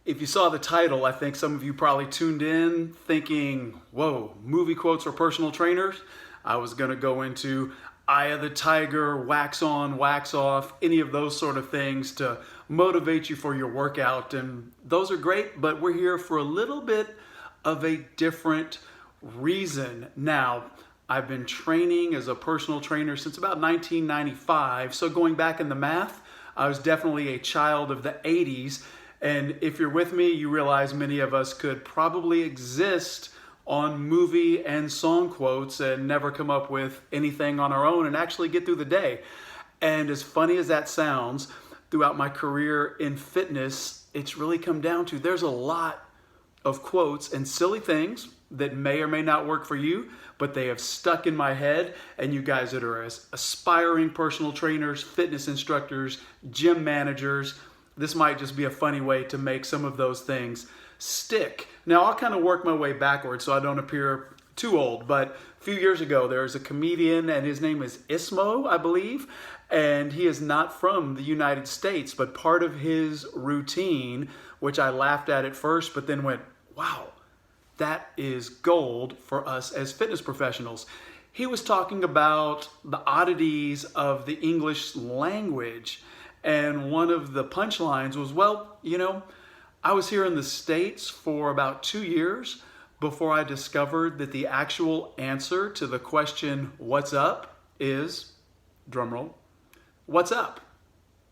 If you saw the title, I think some of you probably tuned in thinking, whoa, movie quotes for personal trainers. I was going to go into Eye of the Tiger, wax on, wax off, any of those sort of things to motivate you for your workout. And those are great, but we're here for a little bit of a different reason. Now, I've been training as a personal trainer since about 1995. So going back in the math, I was definitely a child of the 80s. And if you're with me, you realize many of us could probably exist on movie and song quotes and never come up with anything on our own and actually get through the day. And as funny as that sounds, throughout my career in fitness, it's really come down to there's a lot of quotes and silly things that may or may not work for you, but they have stuck in my head. And you guys that are aspiring personal trainers, fitness instructors, gym managers, this might just be a funny way to make some of those things stick. Now, I'll kind of work my way backwards so I don't appear too old, but a few years ago, there was a comedian and his name is Ismo, I believe, and he is not from the United States, but part of his routine, which I laughed at first, but then went, wow, that is gold for us as fitness professionals. He was talking about the oddities of the English language. And one of the punchlines was, well, I was here in the States for about 2 years before I discovered that the actual answer to the question, what's up, is, drumroll, what's up?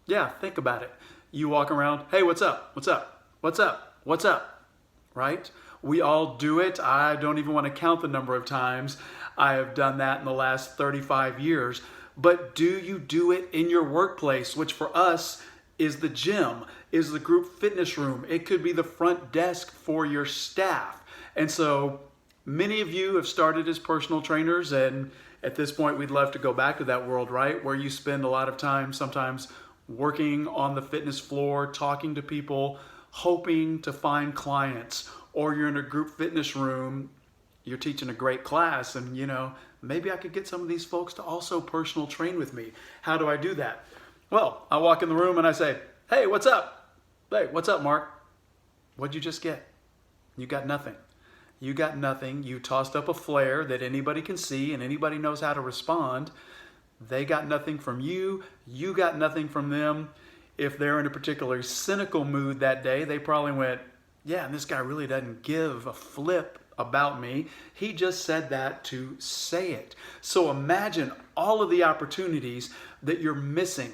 Yeah, think about it. You walk around, hey, what's up? What's up? What's up? What's up? Right? We all do it. I don't even want to count the number of times I have done that in the last 35 years. But do you do it in your workplace, which for us is the gym, is the group fitness room. It could be the front desk for your staff. And so many of you have started as personal trainers, and at this point we'd love to go back to that world, right? Where you spend a lot of time sometimes working on the fitness floor, talking to people, hoping to find clients, or you're in a group fitness room, you're teaching a great class, and maybe I could get some of these folks to also personal train with me. How do I do that? Well, I walk in the room and I say, hey, what's up? Hey, what's up, Mark? What'd you just get? You got nothing. You got nothing. You tossed up a flare that anybody can see and anybody knows how to respond. They got nothing from you. You got nothing from them. If they're in a particularly cynical mood that day, they probably went, yeah, and this guy really doesn't give a flip about me. He just said that to say it. So imagine all of the opportunities that you're missing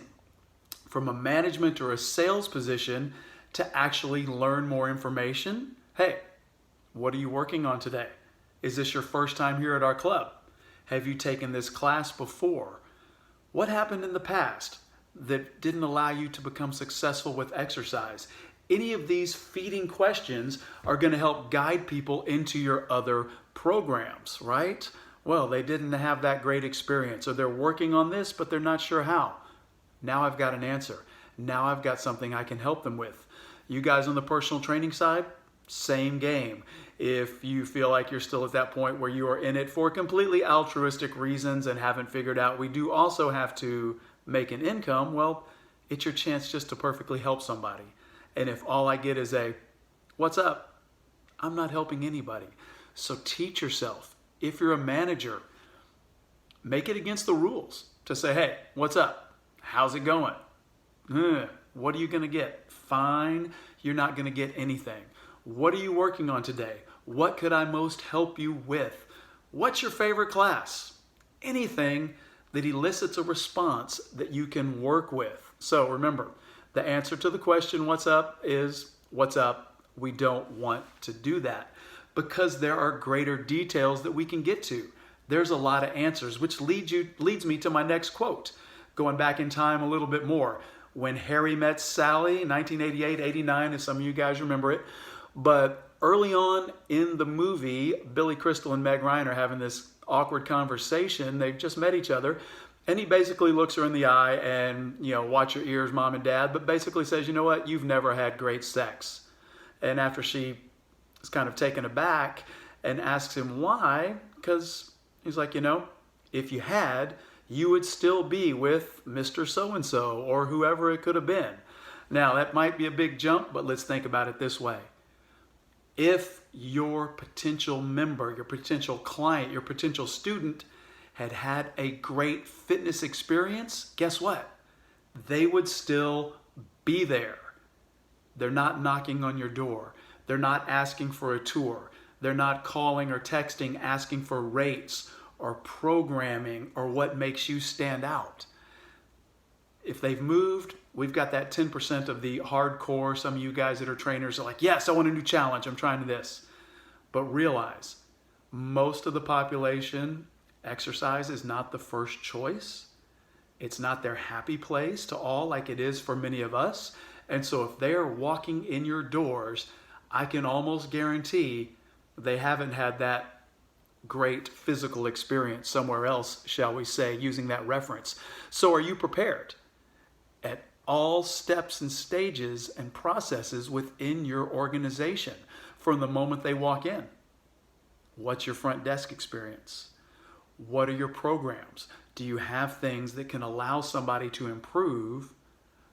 from a management or a sales position to actually learn more information. Hey, what are you working on today? Is this your first time here at our club? Have you taken this class before? What happened in the past that didn't allow you to become successful with exercise? Any of these feeding questions are going to help guide people into your other programs, right? Well, they didn't have that great experience, or they're working on this, but they're not sure how. Now I've got an answer. Now I've got something I can help them with. You guys on the personal training side, same game. If you feel like you're still at that point where you are in it for completely altruistic reasons and haven't figured out we do also have to make an income, well, it's your chance just to perfectly help somebody. And if all I get is a, what's up? I'm not helping anybody. So teach yourself. If you're a manager, make it against the rules to say, hey, what's up? How's it going? What are you going to get? Fine, you're not going to get anything. What are you working on today? What could I most help you with? What's your favorite class? Anything that elicits a response that you can work with. So remember, the answer to the question, what's up, is what's up. We don't want to do that because there are greater details that we can get to. There's a lot of answers, which leads me to my next quote. Going back in time a little bit more. When Harry Met Sally, 1988-89, as some of you guys remember it. But early on in the movie, Billy Crystal and Meg Ryan are having this awkward conversation. They've just met each other. And he basically looks her in the eye and, watch your ears, mom and dad, but basically says, you know what, you've never had great sex. And after she is kind of taken aback and asks him why, because he's like, if you had, you would still be with Mr. So-and-so or whoever it could have been. Now, that might be a big jump, but let's think about it this way. If your potential member, your potential client, your potential student had had a great fitness experience, guess what? They would still be there. They're not knocking on your door. They're not asking for a tour. They're not calling or texting asking for rates or programming or what makes you stand out. If they've moved, we've got that 10% of the hardcore. Some of you guys that are trainers are like, yes, I want a new challenge. I'm trying this. But realize most of the population, exercise is not the first choice. It's not their happy place to all like it is for many of us. And so if they are walking in your doors, I can almost guarantee they haven't had that great physical experience somewhere else, shall we say, using that reference. So are you prepared at all steps and stages and processes within your organization from the moment they walk in? What's your front desk experience? What are your programs? Do you have things that can allow somebody to improve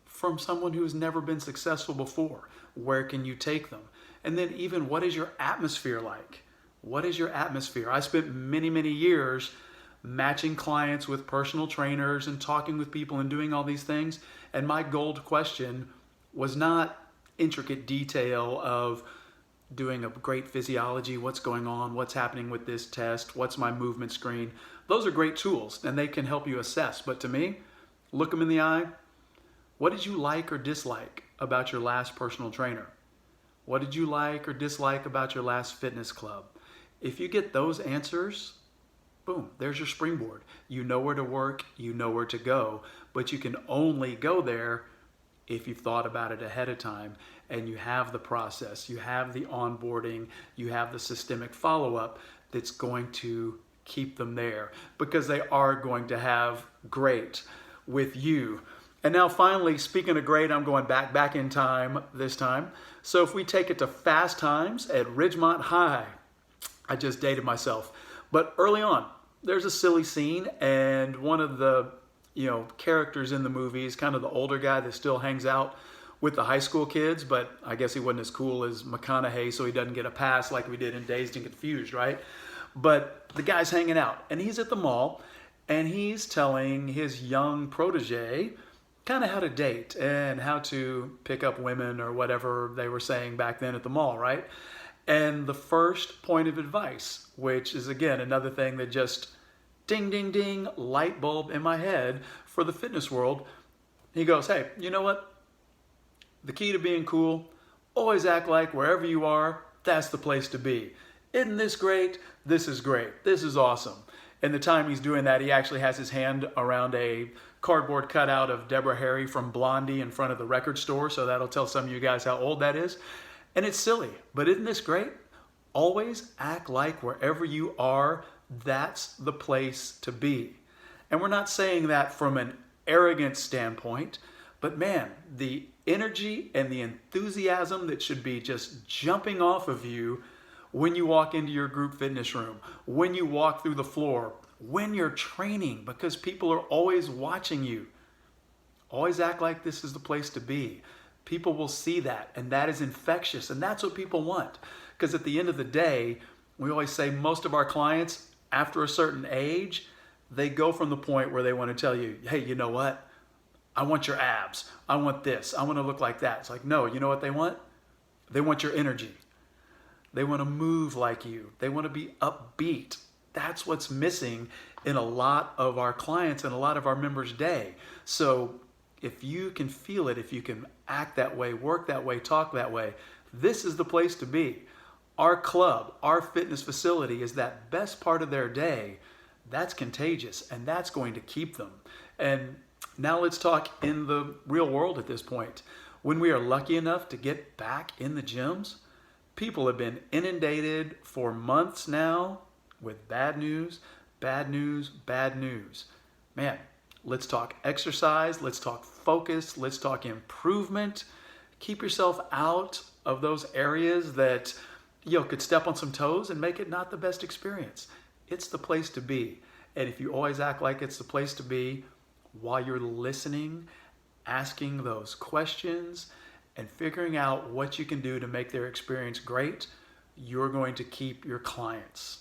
from someone who's never been successful before? Where can you take them? And then even what is your atmosphere like? What is your atmosphere? I spent many, many years matching clients with personal trainers and talking with people and doing all these things. And my gold question was not intricate detail of doing a great physiology, what's going on, what's happening with this test, what's my movement screen. Those are great tools and they can help you assess. But to me, look them in the eye. What did you like or dislike about your last personal trainer? What did you like or dislike about your last fitness club? If you get those answers, boom, there's your springboard. You know where to work, you know where to go, but you can only go there if you've thought about it ahead of time and you have the process, you have the onboarding, you have the systemic follow-up that's going to keep them there because they are going to have great with you. And now finally, speaking of great, I'm going back in time this time. So if we take it to fast times at Ridgemont High, I just dated myself. But early on, there's a silly scene and one of the characters in the movie is kind of the older guy that still hangs out with the high school kids, but I guess he wasn't as cool as McConaughey, so he doesn't get a pass like we did in Dazed and Confused, right? But the guy's hanging out and he's at the mall and he's telling his young protege kind of how to date and how to pick up women or whatever they were saying back then at the mall, right? And the first point of advice, which is again another thing that just ding, ding, ding, light bulb in my head for the fitness world, he goes, hey, you know what? The key to being cool, always act like wherever you are, that's the place to be. Isn't this great? This is great. This is awesome. And the time he's doing that, he actually has his hand around a cardboard cutout of Deborah Harry from Blondie in front of the record store, so that'll tell some of you guys how old that is. And it's silly, but isn't this great? Always act like wherever you are, that's the place to be. And we're not saying that from an arrogant standpoint, but man, the energy and the enthusiasm that should be just jumping off of you when you walk into your group fitness room, when you walk through the floor, when you're training, because people are always watching you. Always act like this is the place to be. People will see that, and that is infectious, and that's what people want. Because at the end of the day, we always say most of our clients, after a certain age, they go from the point where they want to tell you, hey, you know what? I want your abs. I want this. I want to look like that. It's like, no, you know what they want? They want your energy. They want to move like you. They want to be upbeat. That's what's missing in a lot of our clients and a lot of our members' day. So if you can feel it, if you can act that way, work that way, talk that way, this is the place to be. Our club, our fitness facility is that best part of their day. That's contagious, and that's going to keep them. And now let's talk in the real world at this point. When we are lucky enough to get back in the gyms, people have been inundated for months now with bad news, bad news, bad news. Man, let's talk exercise, let's talk focus, let's talk improvement. Keep yourself out of those areas that could step on some toes and make it not the best experience. It's the place to be. And if you always act like it's the place to be while you're listening, asking those questions and figuring out what you can do to make their experience great, you're going to keep your clients.